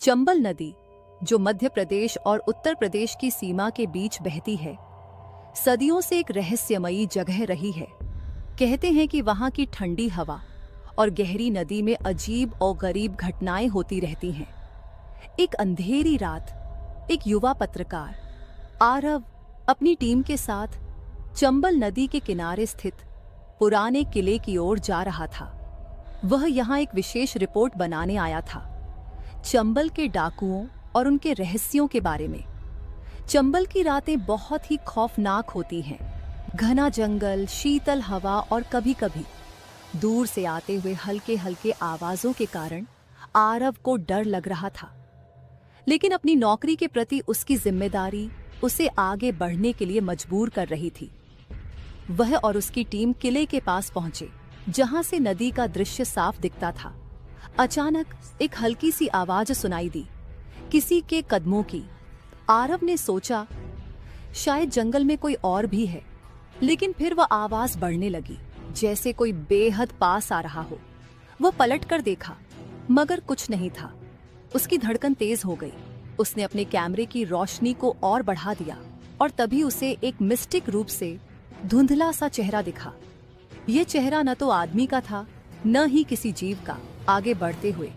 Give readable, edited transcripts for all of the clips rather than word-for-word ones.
चंबल नदी, जो मध्य प्रदेश और उत्तर प्रदेश की सीमा के बीच बहती है, सदियों से एक रहस्यमयी जगह रही है। कहते हैं कि वहां की ठंडी हवा और गहरी नदी में अजीब और गरीब घटनाएं होती रहती हैं। एक अंधेरी रात एक युवा पत्रकार आरव अपनी टीम के साथ चंबल नदी के किनारे स्थित पुराने किले की ओर जा रहा था। वह यहाँ एक विशेष रिपोर्ट बनाने आया था, चंबल के डाकुओं और उनके रहस्यों के बारे में। चंबल की रातें बहुत ही खौफनाक होती हैं। घना जंगल, शीतल हवा और कभी-कभी दूर से आते हुए हल्के हल्के आवाजों के कारण आरव को डर लग रहा था। लेकिन अपनी नौकरी के प्रति उसकी जिम्मेदारी उसे आगे बढ़ने के लिए मजबूर कर रही थी। वह और उसकी टीम किले के पास पहुंचे, जहां से नदी का दृश्य साफ दिखता था। अचानक एक हल्की सी आवाज सुनाई दी, किसी के कदमों की। आरव ने सोचा शायद जंगल में कोई और भी है, लेकिन फिर वह आवाज बढ़ने लगी, जैसे कोई बेहद पास आ रहा हो। वह पलट कर देखा, मगर कुछ नहीं था। उसकी धड़कन तेज हो गई। उसने अपने कैमरे की रोशनी को और बढ़ा दिया और तभी उसे एक मिस्टिक रूप से धुंधला सा चेहरा दिखा। यह चेहरा न तो आदमी का था, न ही किसी जीव का। आगे बढ़ते हुए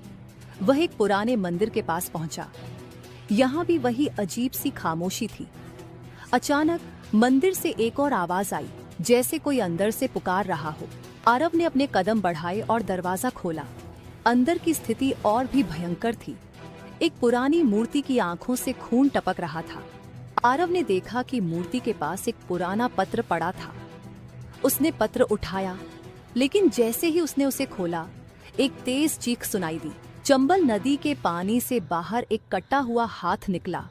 वह एक पुराने मंदिर के पास पहुंचा। यहाँ भी वही अजीब सी खामोशी थी। अचानक मंदिर से एक और आवाज आई, जैसे कोई अंदर से पुकार रहा हो। आरव ने अपने कदम बढ़ाए और दरवाजा खोला। अंदर की स्थिति और भी भयंकर थी। एक पुरानी मूर्ति की आंखों से खून टपक रहा था। आरव ने देखा कि मूर्ति के पास एक पुराना पत्र पड़ा था। उसने पत्र उठाया, लेकिन जैसे ही उसने उसे खोला, एक तेज चीख सुनाई दी। चंबल नदी के पानी से बाहर एक कटा हुआ हाथ निकला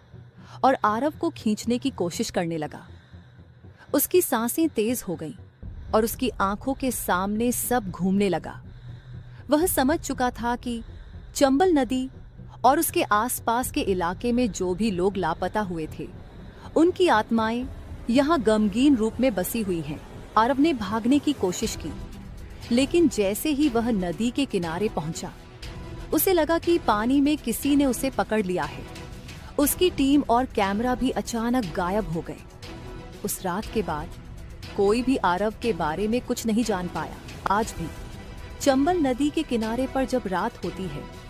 और आरव को खींचने की कोशिश करने लगा। उसकी सांसें तेज हो गईं और उसकी आंखों के सामने सब घूमने लगा। वह समझ चुका था कि चंबल नदी और उसके आसपास के इलाके में जो भी लोग लापता हुए थे, उनकी आत्माएं यहाँ गमगीन रूप में बसी हुई हैं। आरव ने भागने की कोशिश की, लेकिन जैसे ही वह नदी के किनारे पहुंचा, उसे लगा कि पानी में किसी ने उसे पकड़ लिया है। उसकी टीम और कैमरा भी अचानक गायब हो गए। उस रात के बाद कोई भी आरव के बारे में कुछ नहीं जान पाया। आज भी चंबल नदी के किनारे पर जब रात होती है,